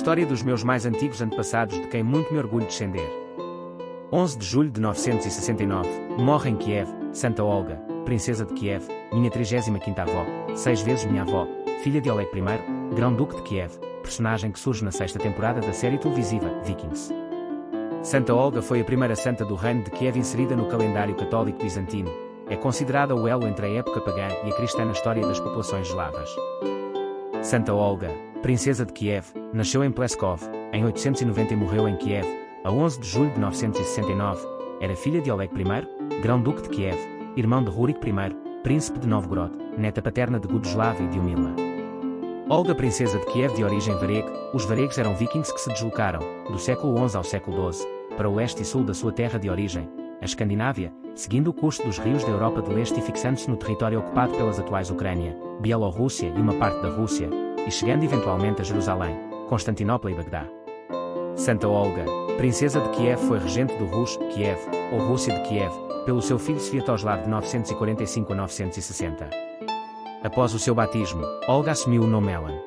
História dos meus mais antigos antepassados de quem muito me orgulho descender. 11 de julho de 969, morre em Kiev, Santa Olga, princesa de Kiev, minha 35ª avó, 6 vezes minha avó, filha de Oleg I, grão-duque de Kiev, personagem que surge na 6ª temporada da série televisiva Vikings. Santa Olga foi a primeira santa do reino de Kiev inserida no calendário católico bizantino. É considerada o elo entre a época pagã e a cristã na história das populações eslavas. Santa Olga, princesa de Kiev, nasceu em Pleskov, em 890 e morreu em Kiev, a 11 de julho de 969. Era filha de Oleg I, grão-duque de Kiev, irmão de Rurik I, príncipe de Novgorod, neta paterna de Gudoslav e de Umila. Olga, princesa de Kiev de origem vareg, os varegues eram vikings que se deslocaram, do século XI ao século XII, para o leste e sul da sua terra de origem, a Escandinávia, seguindo o curso dos rios da Europa de leste e fixando-se no território ocupado pelas atuais Ucrânia, Bielorrússia e uma parte da Rússia, e chegando eventualmente a Jerusalém, Constantinopla e Bagdá. Santa Olga, princesa de Kiev, foi regente do Rus, Kiev, ou Rússia de Kiev, pelo seu filho Sviatoslav de 945 a 960. Após o seu batismo, Olga assumiu o nome Helen.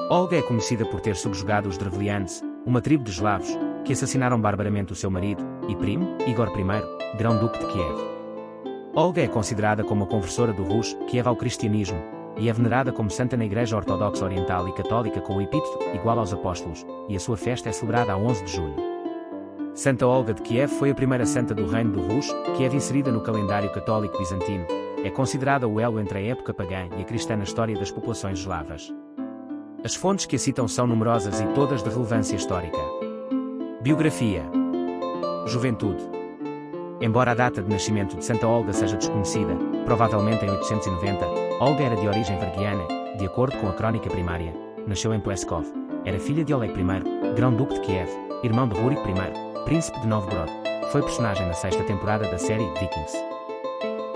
Olga é conhecida por ter subjugado os Drevlians, uma tribo de eslavos, que assassinaram barbaramente o seu marido, e primo, Igor I, grão-duque de Kiev. Olga é considerada como a conversora do Rus, Kiev ao cristianismo, e é venerada como santa na Igreja Ortodoxa Oriental e Católica com o epíteto igual aos apóstolos, e a sua festa é celebrada a 11 de julho. Santa Olga de Kiev foi a primeira santa do reino do Rus, Kiev inserida no calendário católico bizantino. É considerada o elo entre a época pagã e a cristã na história das populações eslavas. As fontes que a citam são numerosas e todas de relevância histórica. Biografia. Juventude. Embora a data de nascimento de Santa Olga seja desconhecida, provavelmente em 890, Olga era de origem varguiana, de acordo com a crónica primária. Nasceu em Pleskov, era filha de Oleg I, grão-duque de Kiev, irmão de Rurik I, príncipe de Novgorod. Foi personagem na 6ª temporada da série Vikings.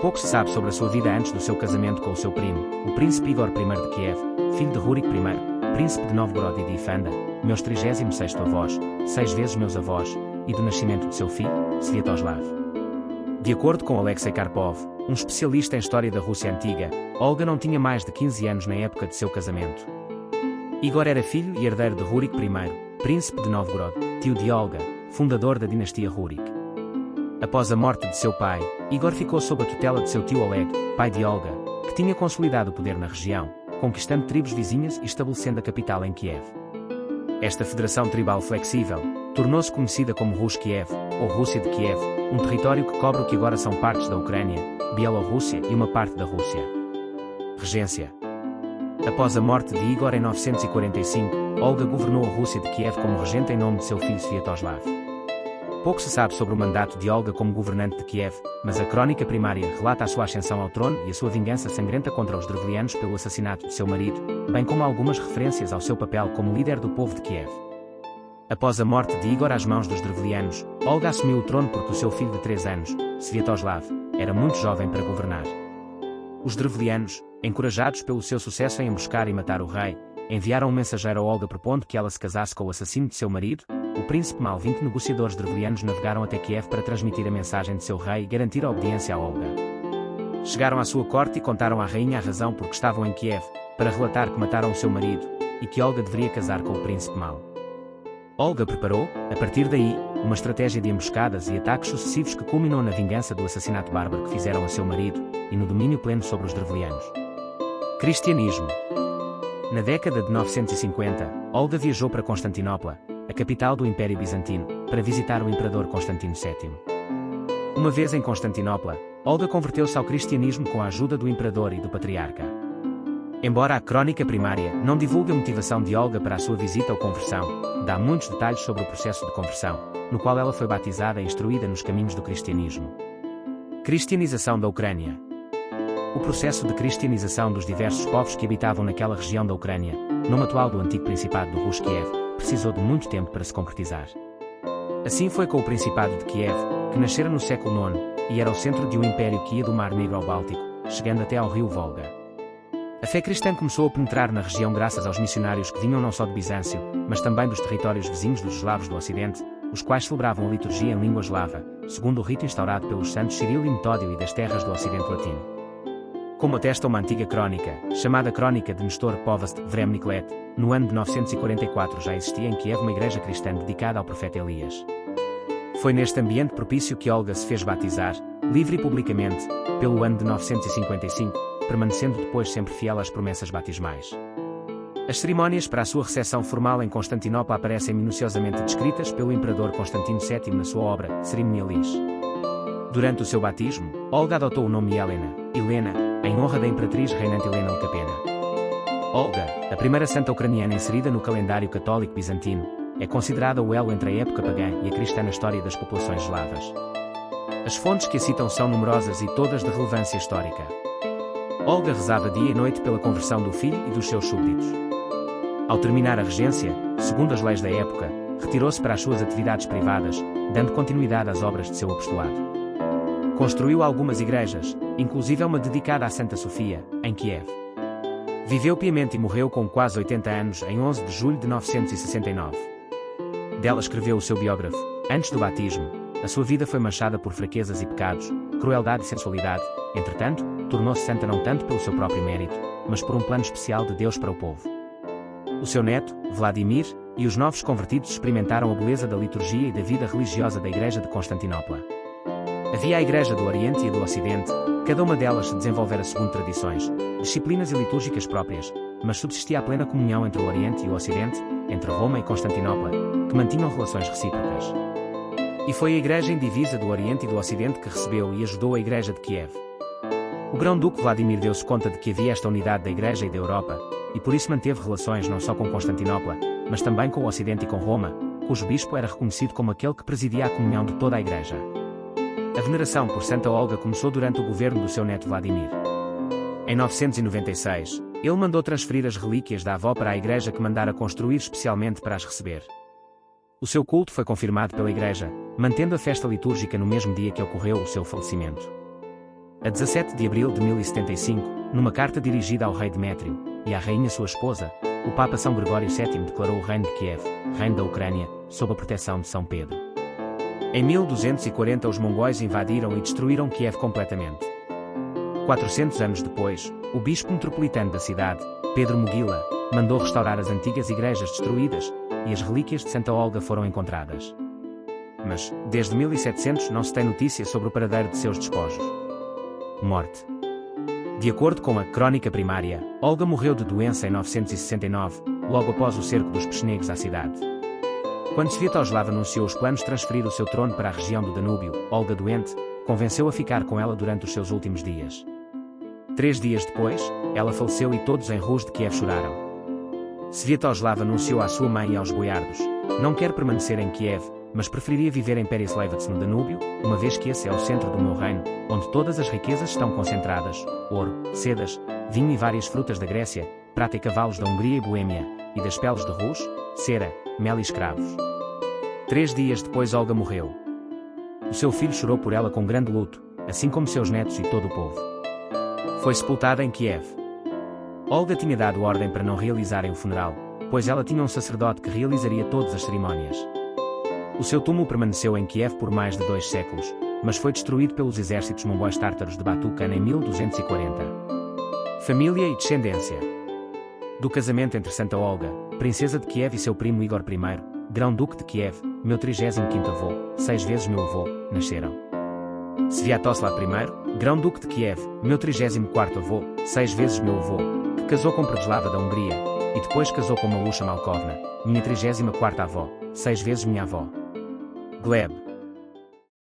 Pouco se sabe sobre a sua vida antes do seu casamento com o seu primo, o príncipe Igor I de Kiev, filho de Rurik I, príncipe de Novgorod e de Ifanda, meus 36º avós, 6 vezes meus avós, e do nascimento de seu filho, Sviatoslav. De acordo com Alexei Karpov, um especialista em história da Rússia antiga, Olga não tinha mais de 15 anos na época de seu casamento. Igor era filho e herdeiro de Rurik I, príncipe de Novgorod, tio de Olga, fundador da dinastia Rurik. Após a morte de seu pai, Igor ficou sob a tutela de seu tio Oleg, pai de Olga, que tinha consolidado o poder na região, conquistando tribos vizinhas e estabelecendo a capital em Kiev. Esta federação tribal flexível tornou-se conhecida como Rus Kiev, ou Rússia de Kiev, um território que cobre o que agora são partes da Ucrânia, Bielorrússia e uma parte da Rússia. Regência. Após a morte de Igor em 945, Olga governou a Rússia de Kiev como regente em nome de seu filho Sviatoslav. Pouco se sabe sobre o mandato de Olga como governante de Kiev, mas a crónica primária relata a sua ascensão ao trono e a sua vingança sangrenta contra os Drevlianos pelo assassinato de seu marido, bem como algumas referências ao seu papel como líder do povo de Kiev. Após a morte de Igor às mãos dos Drevlianos, Olga assumiu o trono porque o seu filho de 3 anos, Sviatoslav, era muito jovem para governar. Os Drevlianos, encorajados pelo seu sucesso em emboscar e matar o rei, enviaram um mensageiro a Olga propondo que ela se casasse com o assassino de seu marido. O príncipe mal 20 negociadores drevlianos navegaram até Kiev para transmitir a mensagem de seu rei e garantir a obediência a Olga. Chegaram à sua corte e contaram à rainha a razão por que estavam em Kiev, para relatar que mataram o seu marido, e que Olga deveria casar com o príncipe mal. Olga preparou, a partir daí, uma estratégia de emboscadas e ataques sucessivos que culminou na vingança do assassinato bárbaro que fizeram a seu marido, e no domínio pleno sobre os drevlianos. Cristianismo. Na década de 950, Olga viajou para Constantinopla, a capital do Império Bizantino, para visitar o imperador Constantino VII. Uma vez em Constantinopla, Olga converteu-se ao cristianismo com a ajuda do imperador e do patriarca. Embora a crónica primária não divulgue a motivação de Olga para a sua visita ou conversão, dá muitos detalhes sobre o processo de conversão, no qual ela foi batizada e instruída nos caminhos do cristianismo. Cristianização da Ucrânia. O processo de cristianização dos diversos povos que habitavam naquela região da Ucrânia, nome atual do antigo Principado do Rus Kiev, precisou de muito tempo para se concretizar. Assim foi com o Principado de Kiev, que nascera no século IX, e era o centro de um império que ia do Mar Negro ao Báltico, chegando até ao rio Volga. A fé cristã começou a penetrar na região graças aos missionários que vinham não só de Bizâncio, mas também dos territórios vizinhos dos eslavos do Ocidente, os quais celebravam a liturgia em língua eslava, segundo o rito instaurado pelos santos Cirilo e Metódio e das terras do Ocidente Latino. Como atesta uma antiga crónica, chamada Crónica de Nestor Povest Vremniklet, no ano de 944 já existia em Kiev uma igreja cristã dedicada ao profeta Elias. Foi neste ambiente propício que Olga se fez batizar, livre e publicamente, pelo ano de 955, permanecendo depois sempre fiel às promessas batismais. As cerimónias para a sua recepção formal em Constantinopla aparecem minuciosamente descritas pelo imperador Constantino VII na sua obra, Ceremonialis. Durante o seu batismo, Olga adotou o nome Helena, em honra da imperatriz reinante Helena Elcapena. Olga, a primeira santa ucraniana inserida no calendário católico bizantino, é considerada o elo entre a época pagã e a cristã na história das populações eslavas. As fontes que a citam são numerosas e todas de relevância histórica. Olga rezava dia e noite pela conversão do filho e dos seus súbditos. Ao terminar a regência, segundo as leis da época, retirou-se para as suas atividades privadas, dando continuidade às obras de seu apostolado. Construiu algumas igrejas, inclusive uma dedicada à Santa Sofia, em Kiev. Viveu piamente e morreu com quase 80 anos em 11 de julho de 969. Dela escreveu o seu biógrafo: antes do batismo, a sua vida foi manchada por fraquezas e pecados, crueldade e sensualidade. Entretanto, tornou-se santa não tanto pelo seu próprio mérito, mas por um plano especial de Deus para o povo. O seu neto, Vladimir, e os novos convertidos experimentaram a beleza da liturgia e da vida religiosa da Igreja de Constantinopla. Havia a Igreja do Oriente e a do Ocidente, cada uma delas se desenvolvera segundo tradições, disciplinas e litúrgicas próprias, mas subsistia a plena comunhão entre o Oriente e o Ocidente, entre Roma e Constantinopla, que mantinham relações recíprocas. E foi a Igreja indivisa do Oriente e do Ocidente que recebeu e ajudou a Igreja de Kiev. O grão-duque Vladimir deu-se conta de que havia esta unidade da Igreja e da Europa, e por isso manteve relações não só com Constantinopla, mas também com o Ocidente e com Roma, cujo bispo era reconhecido como aquele que presidia a comunhão de toda a Igreja. A veneração por Santa Olga começou durante o governo do seu neto Vladimir. Em 996, ele mandou transferir as relíquias da avó para a igreja que mandara construir especialmente para as receber. O seu culto foi confirmado pela igreja, mantendo a festa litúrgica no mesmo dia que ocorreu o seu falecimento. A 17 de abril de 1075, numa carta dirigida ao rei Demétrio e à rainha sua esposa, o Papa São Gregório VII declarou o reino de Kiev, reino da Ucrânia, sob a proteção de São Pedro. Em 1240 os mongóis invadiram e destruíram Kiev completamente. 400 anos depois, o bispo metropolitano da cidade, Pedro Mogila, mandou restaurar as antigas igrejas destruídas, e as relíquias de Santa Olga foram encontradas. Mas, desde 1700 não se tem notícia sobre o paradeiro de seus despojos. Morte. De acordo com a Crónica Primária, Olga morreu de doença em 969, logo após o cerco dos pechenegos à cidade. Quando Sviatoslav anunciou os planos de transferir o seu trono para a região do Danúbio, Olga, doente, convenceu a ficar com ela durante os seus últimos dias. 3 dias depois, ela faleceu e todos em Rus de Kiev choraram. Sviatoslav anunciou à sua mãe e aos boiardos: não quero permanecer em Kiev, mas preferiria viver em Perislavets no Danúbio, uma vez que esse é o centro do meu reino, onde todas as riquezas estão concentradas: ouro, sedas, vinho e várias frutas da Grécia, prata e cavalos da Hungria e Boêmia, e das peles de Rus, cera, mel e escravos. 3 dias depois Olga morreu. O seu filho chorou por ela com grande luto, assim como seus netos e todo o povo. Foi sepultada em Kiev. Olga tinha dado ordem para não realizarem o funeral, pois ela tinha um sacerdote que realizaria todas as cerimónias. O seu túmulo permaneceu em Kiev por mais de 2 séculos, mas foi destruído pelos exércitos mongóis tártaros de Batu Khan em 1240. Família e descendência. Do casamento entre Santa Olga, princesa de Kiev, e seu primo Igor I, grão-duque de Kiev, meu 35º avô, 6 vezes meu avô, nasceram Sviatoslav I, grão-duque de Kiev, meu 34º avô, 6 vezes meu avô, que casou com Predoslava da Hungria, e depois casou com Malusha Malkovna, minha 34ª avó, 6 vezes minha avó. Gleb,